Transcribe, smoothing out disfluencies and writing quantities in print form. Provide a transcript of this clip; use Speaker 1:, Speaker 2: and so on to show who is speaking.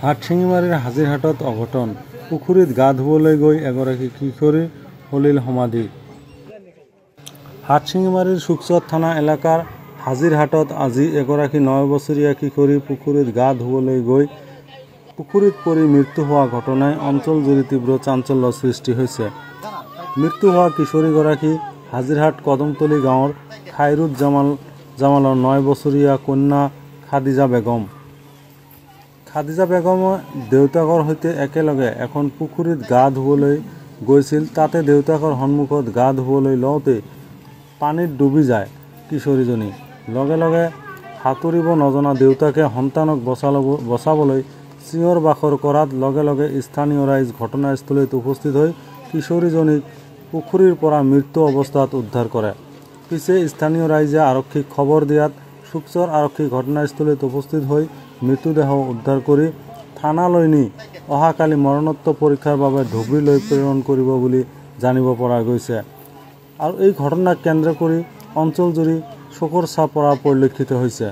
Speaker 1: হাটশিঙিমাৰীৰ হাজিৰহাটত অঘটন পুখুৰীত গা ধুবলৈ গৈ এগৰাকী কিশোৰীৰ হলিল সমাধি। হাটশিঙিমাৰীৰ শুকচৰ থানা এলেকাৰ হাজিৰহাটত আজি এগৰাকী 9 বছৰীয়া কিশোৰী পুখুৰীত গা ধুবলৈ গৈ পুখুৰীত পৰি মৃত্যু হোৱা ঘটনাই অঞ্চলজুৰি তীব্ৰ চাঞ্চল্যৰ সৃষ্টি হৈছে। মৃত্যু হোৱা কিশোৰীগৰাকী হাজিৰহাট কদমতলী গাঁৱৰ খাইৰুজ জামালৰ 9 বছৰীয়া কন্যা খাদিজা বেগম। খাদিজা বেগমে দেউতাকৰ সৈতে একেলগে এখন পুখুৰীত গা ধুবলৈ গৈছিল। তাতে দেউতাকৰ সন্মুখত গা ধুবলৈ লওঁতে পানীত ডুবি যায় কিশোৰীজনী। লগে লগে সাঁতুৰিব নজনা দেউতাকে সন্তানক বচাবলৈ চিঞৰ বাখৰ কৰাত লগে লগে স্থানীয় ৰাইজ ঘটনাস্থলীত উপস্থিত হৈ কিশোৰীজনীক পুখুৰীৰ পৰা মৃত্যু অৱস্থাত উদ্ধাৰ কৰে। পিছে স্থানীয় ৰাইজে আৰক্ষীক খবৰ দিয়াত শুকচৰ আৰক্ষী ঘটনাস্থলীত উপস্থিত হৈ মৃতদেহ উদ্ধাৰ কৰি থানালৈ নি অহাকালি মৰণোত্তৰ পৰীক্ষাৰ বাবে ধুবুৰীলৈ প্ৰেৰণ কৰিব বুলি জানিব পৰা গৈছে। আৰু এই ঘটনাক কেন্দ্ৰ কৰি অঞ্চলজুৰি শোকৰ ছাপ পৰা পৰিলক্ষিত হৈছে।